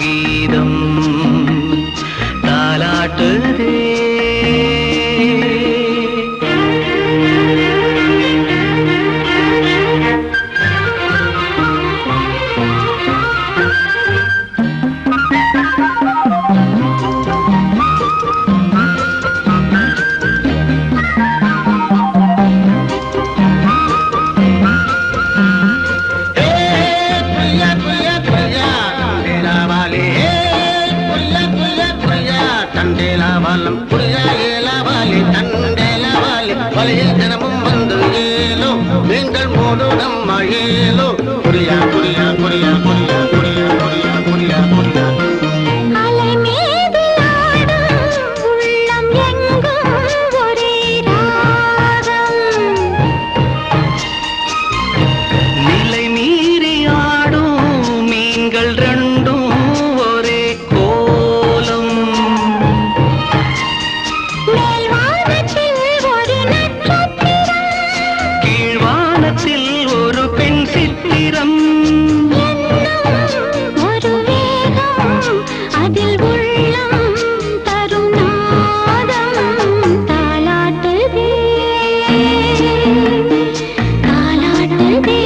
சங்கீதம் தாலாட்டுதே. தினமும் வந்து ஏலோ நீங்கள் மோதுடம் மழேலோ புரியா புரியா புரியா புரியா புரியா புரியா புரியா புரியா அலை மீது ஆடும் உள்ளம் எங்கும் ஒரே ராகம். நிலை மீறி ஆடும் மீன்கள் ரெண்டும் ஒரே கோலம். மேல்வானத்தில் ஒரு நட்சத்திரம், கீழ்வானத்தில் ஒரு பெண் சித்திரம். என்னும் ஒரு வேகம், அதில் உள்ளம் தரும் நாதம் தாலாட்டுதே. தாலாட்டுதே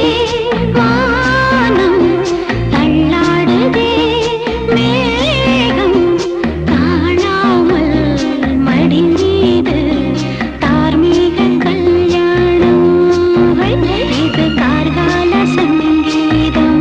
வானம், தள்ளாடுதே மேகம், காணாமல் மடி மீது தார்மீக கல்யாணம். இது கார்கால சங்கீதம்.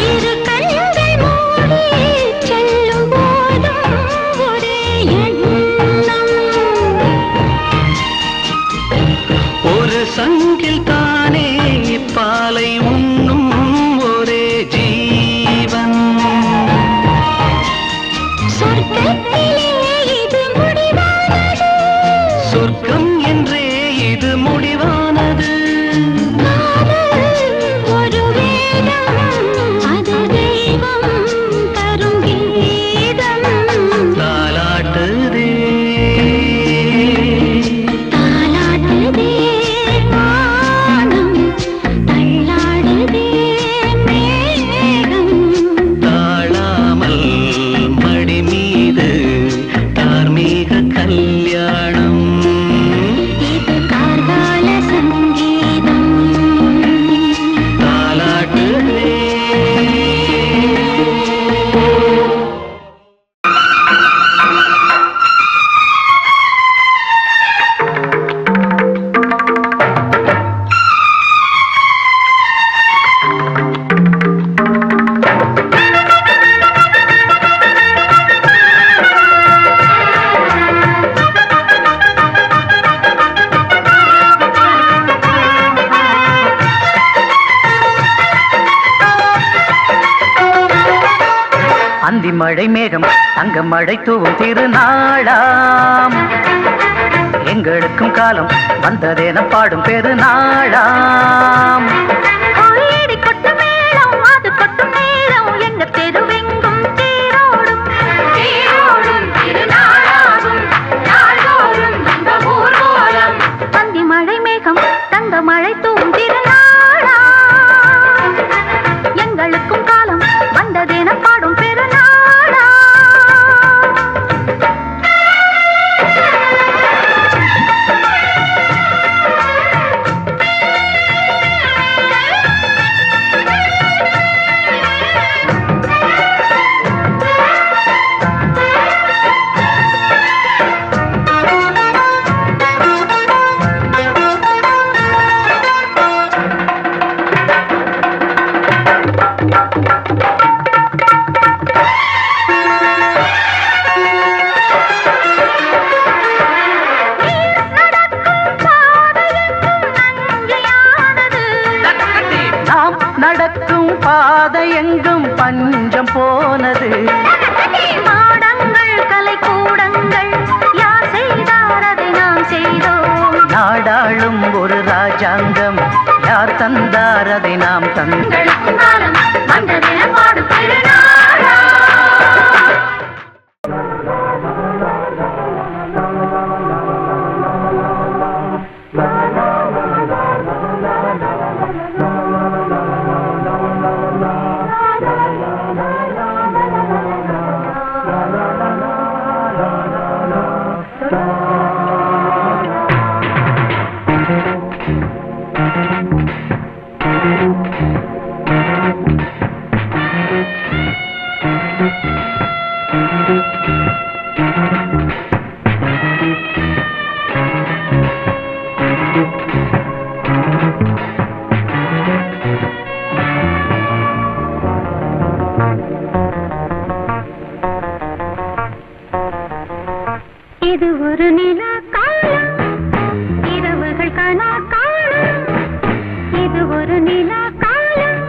இரு கண்கள் மூடி செல்லும் போதும் ஒரே எண்ணம். ஒரு சங்கில் தானே பாலை உண்ணும் ஒரே ஜீவன். சொர்க்கத்திலே இது முடிவானது. சொர்க்கம் என்றே இது முடிவானது. காதல் ஒரு வேதம், அது தெய்வம் தரும் கீதம். தாலாட்டுதே தாலாட்டுதே வானம், தள்ளாடுதே மேகம். தாழாமல் மடி மீது தார்மீக கல்யாணம். இது கார்கால சங்கீதம். தாலாட்டுதே. அந்தி மழை மேகம் தங்க மழை தூவும் திருநாளாம். எங்களுக்கும் காலம் வந்ததென பாடும் பெருநாளாம். கோயிடி கொட்ட மேளம், அது கொட்டும் மேளம், எங்க தெருவெங்கும் தேரோடும். தேரோடும் திருநாளாகும், நாள்தோறும் இந்த ஊர்வலம். அந்தி மழை மேகம் தங்க மழை தூவும் திருநாளாம். எங்களுக்கும் காலம் வந்ததென பாடும் பெருநாளாம். எங்கும் பஞ்சம் போனது. மாடங்கள் கலை கூடங்கள் யார் செய்தார் அதை நாம் செய்தோம். நாடாளும் ஒரு ராஜாங்கம் யார் தந்தார் அதை நாம் தந்தோம். காலம் வந்ததென பாடும் திருநாளா. இது ஒரு நிலா காலம், இரவுகள் கனா காலம். இது ஒரு நிலா காலம்,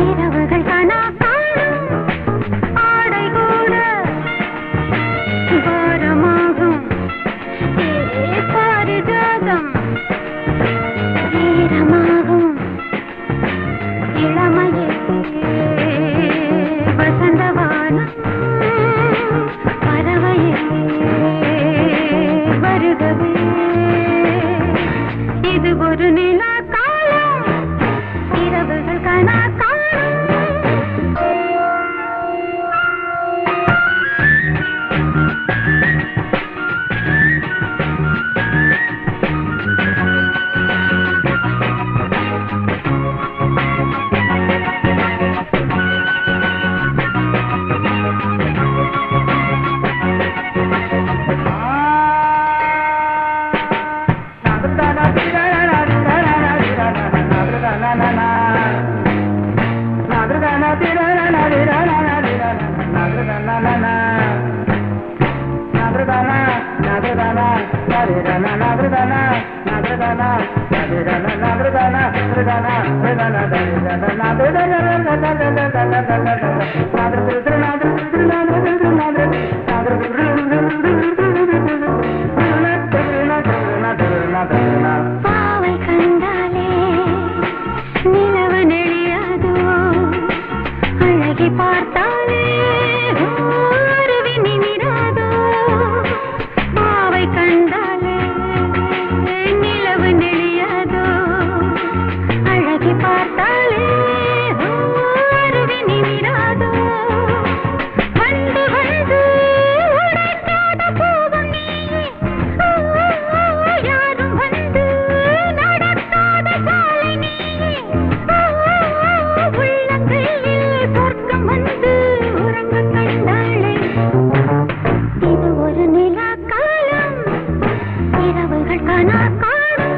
இரவுகள் கனா காலம். ஆடை கூட பாரமாகும், பாரிஜாதம் ஈரமாகும். இளமையே வசந்தவானம் பறவையே வருகவே. இது ஒரு நிலா காலம், இரவுகள் கனா காலம். பாவை கண்டாலே நிலவு நெளியாதோ, அழகி பார்த்தாலே அருவி நிமிராதோ. பாவை கண்டாலே நிலவு நெளியாதோ, அழகி பார்த்தாலே அருவி நிமிராதோ. வந்து வந்து உடைக்காத பூவும் நீயே, யாரும் வந்து நடக்காத சாலை நீயே. உள்ளங்கையில் சொர்க்கம் வந்து உறங்க கண்டாளே. இது ஒரு நிலா காலம், இரவுகள் கனா காலம்.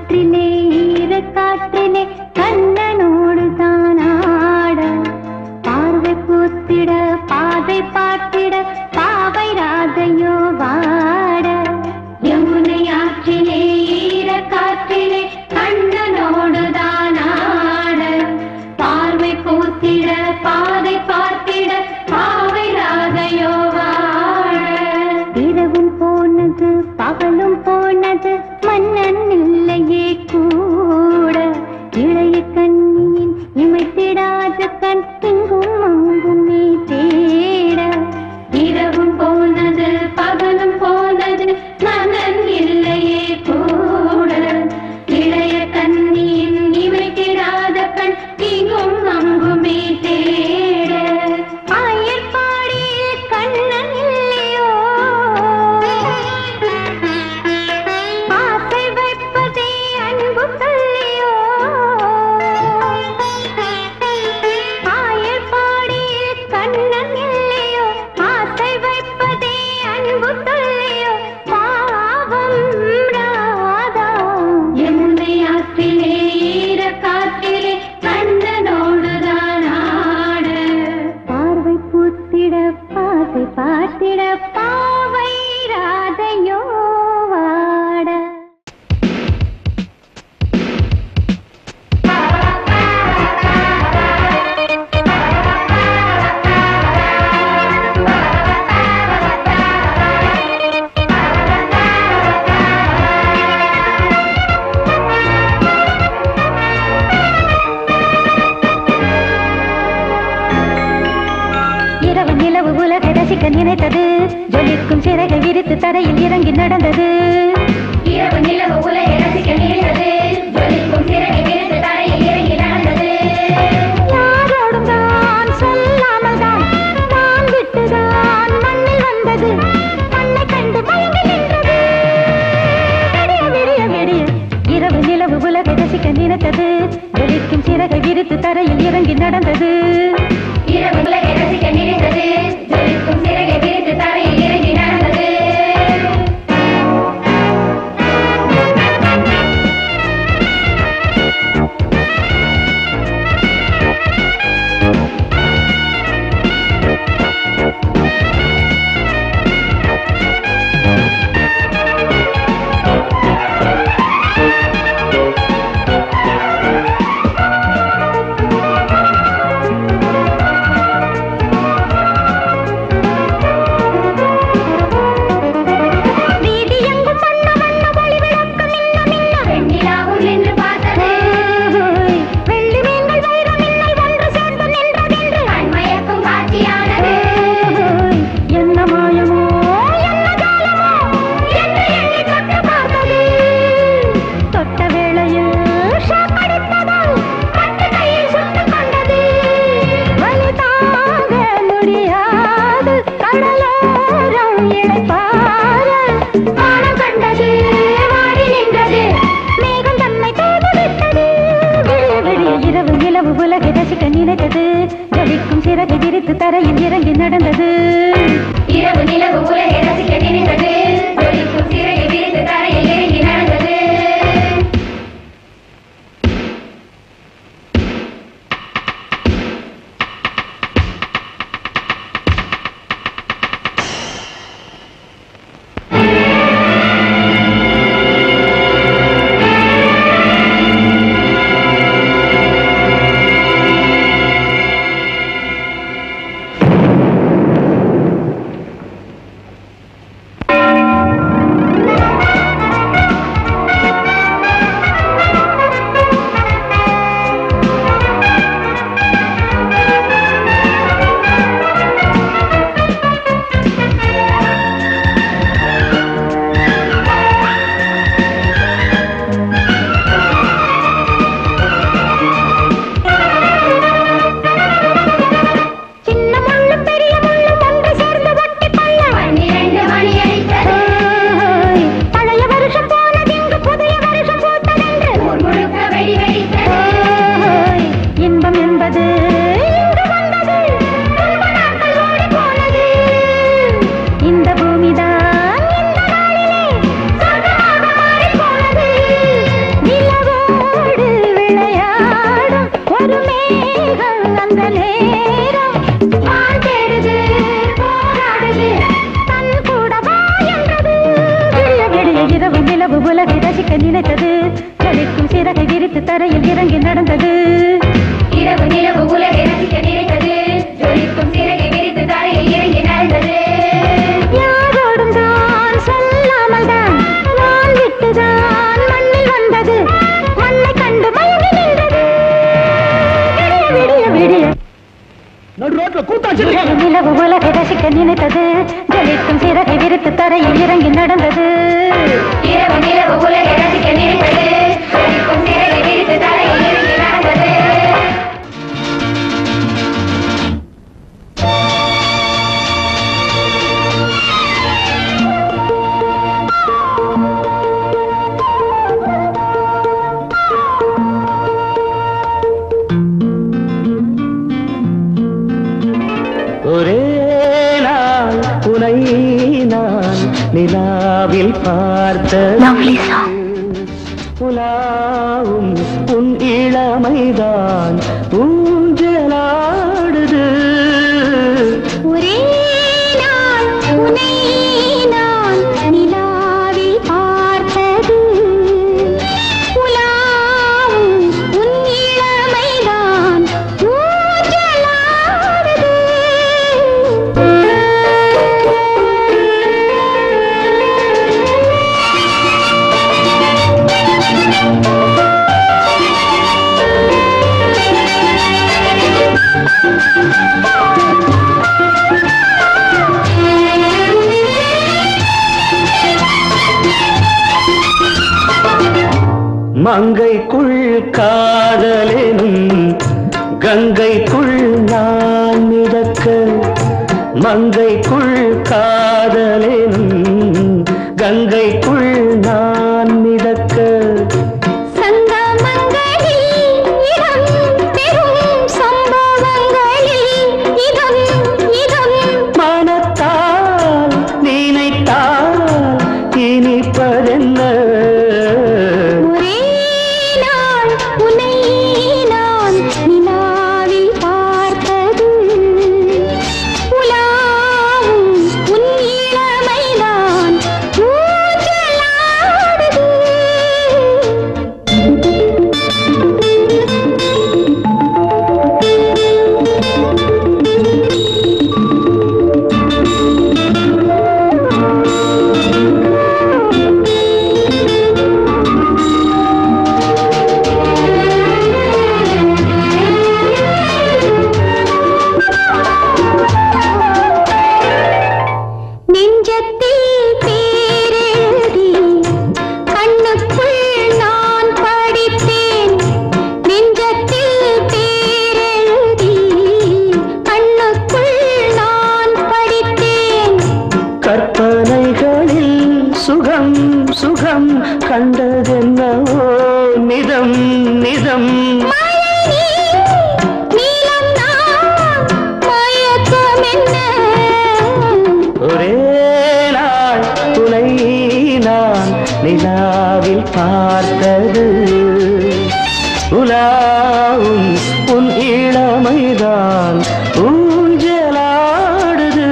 காற்றிலே ஈர காற்றிலே கண்ணனோடு தானாட பார்வை பூத்திட பாதை பார்த்திட பாவை ராதையோ வாட யமுனை ஆற்றிலே ஈர காற்றிலே கண்ணனோடு தானாட பார்வை பூத்திட பாதை பார்த்திட பாவை ராதையோ வாட இரவும் போனது பகலும் போனது மன்னன் இல்லையே கூட இளைய கண்ணியின் இமைத்திடாத கண் இங்கும் அங்குமே தேட இரவும் போனது பகலும் போனது மன்னன் இல்லையே கூட இளைய கண்ணியின் இமைத்திடாத கண் இங்கும் அங்குமே தேட ஆயர்பாடியில் கண்ணன் இல்லையோ ஆசை வைப்பதே அன்பு சொல்லியோ ஆயர்பாடியில் கண்ணன் இல்லையோ ஆசை வைப்பதே அன்பு சொல்லியோ பாவம் ராதா யமுனை ஆற்றிலே ஈர காற்றிலே கண்ணனோடு தானாட பார்வை பூத்திட பாதை பார்த்திட பாவை ராதையோ வாட இரவு நிலவு உலகை ரசிக்க நினைத்தது ஜொலிக்கும் சிறகை விரித்து தரையில் இறங்கி நடந்தது இரவு நிலவு உலகை ரசிக்க நினைத்தது ஜொலிக்கும் சிறகை விரித்து தரையில் இறங்கி நடந்தது யாரோடும் தான் சொல்லாமல் தான் நான் விட்டுதான் மண்ணில் வந்தது மண்ணை கண்டு மயங்கி நின்றது விடிய விடிய விடிய இரவு நிலவு உலகை ரசிக்க நினைத்தது ஜொலிக்கும் சிறகை விரித்து தரையில் இறங்கி நடந்தது இரவு உலகை ரசிக்க நினைத்தது ஜொலிக்கும் சிறகை விரித்து தரையில் இறங்கி நடந்தது நினைத்தது ஜொலிக்கும் சிறகை விரித்து தரையில் இறங்கி நடந்தது இரவு நிலவு உலகை ரசிக்க நினைத்தது ஜொலிக்கும் சிறகை விரித்து தரையில் இறங்கி நடந்தது உலகை ரசிக்க நினைத்தது ஜொலிக்கும் சிறகை விரித்து தரையில் இறங்கி நடந்தது இரவு நிலவு உலகை ரசிக்க நினைத்தது ஜொலிக்கும் சிறகை விரித்து தரையில் இறங்கி நடந்தது யாரோடும் தான் சொல்லாமல் தான் நான் விட்டுதான் மண்ணில் வந்தது மண்ணை கண்டு மயங்கி நின்றது விடிய விடிய நிலவு உலகை ரசிக்க நினைத்தது ஜொலிக்கும் சிறகை விரித்து தரையில் இறங்கி நடந்தது இரவு நிலவு உலகை ரசிக்க நினைத்தது ஜொலிக்கும் சிறகை விரித்து தரையில் இறங்கி நடந்தது ஒரே நாள் உனை நான் நிலாவில் பார்த்த உலாவும் உன் இளமைதான் ஊஞ்சலாடுது ஒரே நாள் உன்னை நான் நிலாவில் பார்த்தது உலாவும் உன் இளமைதான் ஊஞ்சலாடுது மங்கைக்குள் காதலெனும் கங்கைக்குள் நான் மிதக்க மங்கைக்குள் காதலெனும் கங்கைக்குள் நான் மிதக்க மனத்தால் நினைத்தால் இனிப்பதென்ன சுகம் சுகம் கண்டதென்னவோ நிதம் நிதம் ஒரே நாள் துணை நான் நிலாவில் பார்த்தது உலாவும் உன் இளமைதான் ஊஞ்சலாடுது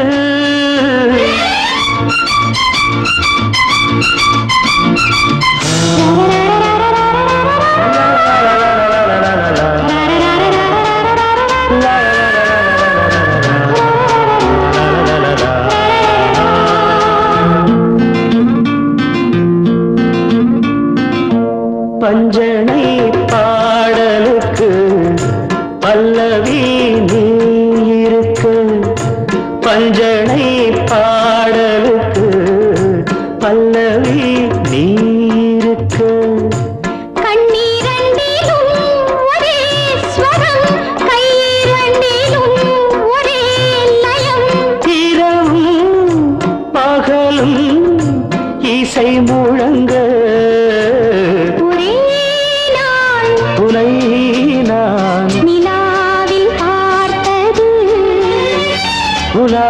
பஞ்சனை பாடலுக்கு பல்லவி நீ இருக்க பஞ்சனை பாடலுக்கு பல்லவி நீ இருக்க கண்ணீரண்டிலும் ஒரே ஸ்வரம் கையிரண்டிலும் ஒரே லயம் இரவும் பகலும் இசை முழங்க உனை நான் நிலாவில் பார்த்தது உலா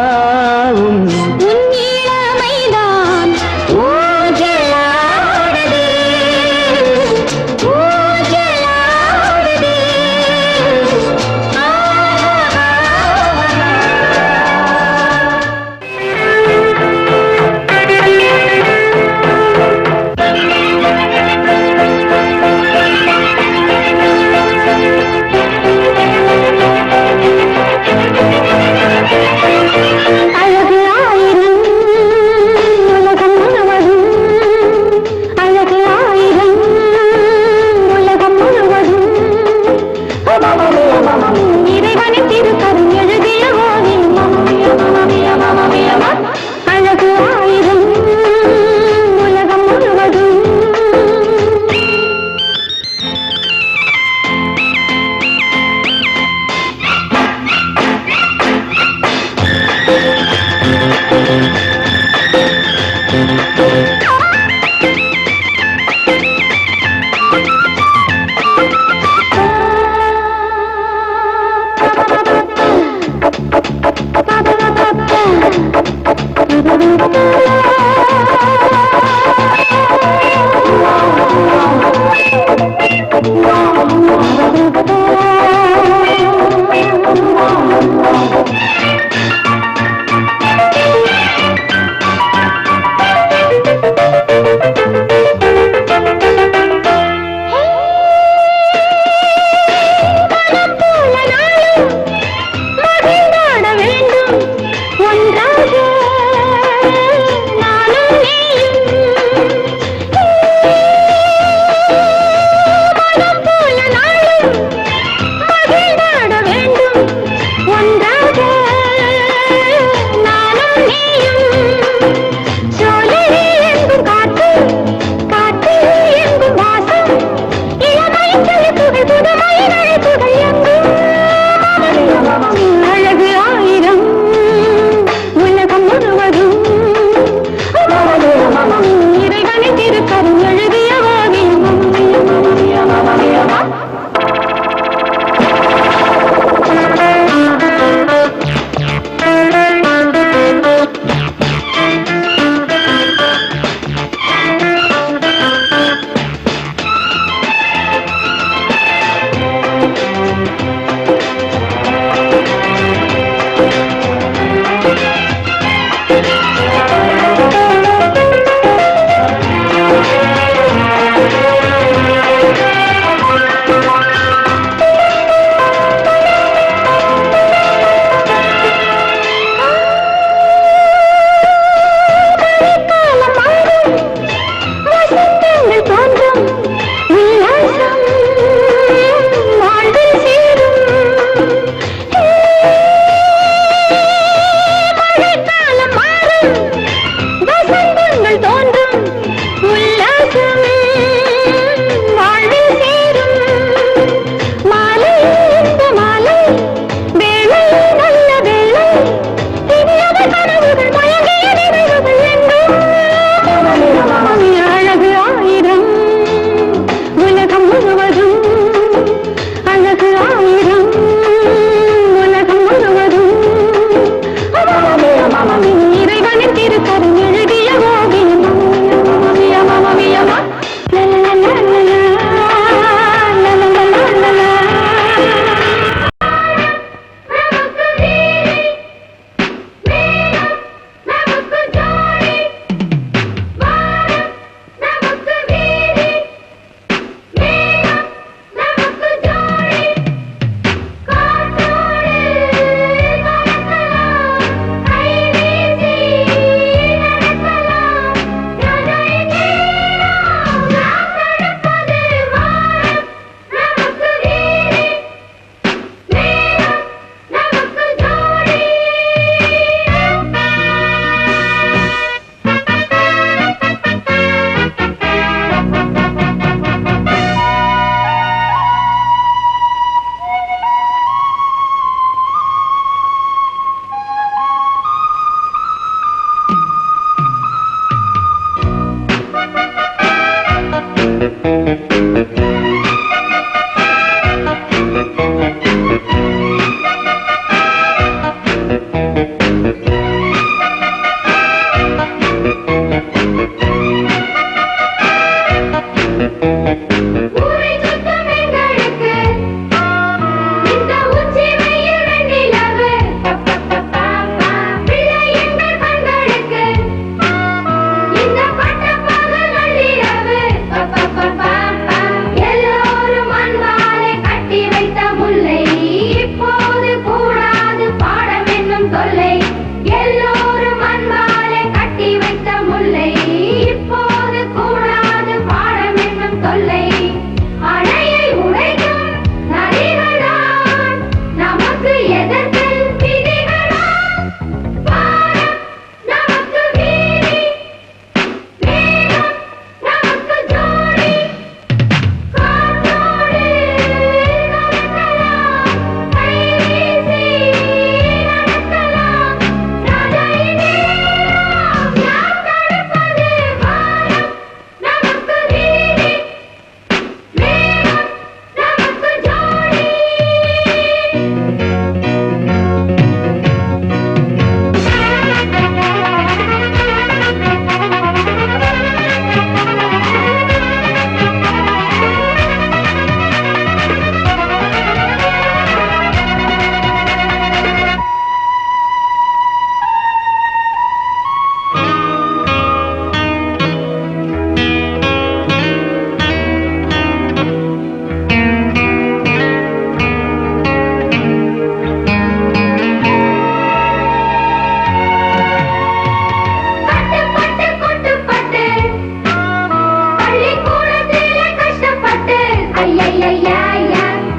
ஐயையையா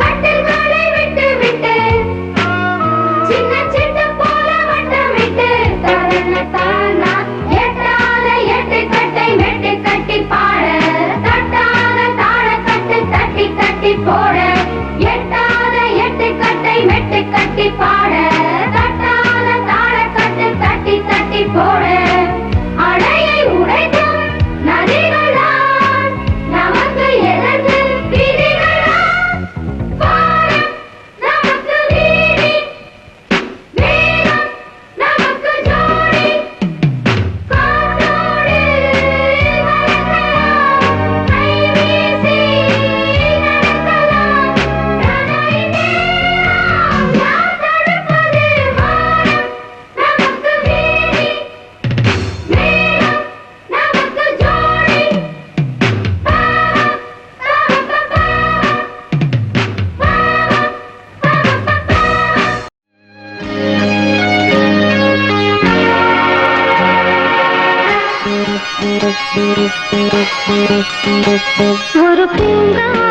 கட்டில்களை விட்டு விட்டு சின்ன சின்ன போல வட்டமிட்டு தரணத்தானா எட்டாத எட்டு கட்டை மெட்டு கட்டி பாட தட்டாத தாழ கட்டு தட்டி தட்டி போட எட்டாத எட்டு கட்டை மெட்டு கட்டி பாட தட்டாத தாழ கட்டு தட்டி தட்டி போட அணையை உடைக்கும் நதிகளால் நமக்கு எதற்கு விதிகளா வானம் நமக்கு வீதி வேகம் நமக்கு ஜோடி காற்றோடு மறக்கலாம் கைவீசி நடக்கலாம் கனை நேரம் யார் தடுப்பது வானம் நமக்கு வீதி வேகம் நமக்கு ஜோடி ஒரு பூங்கா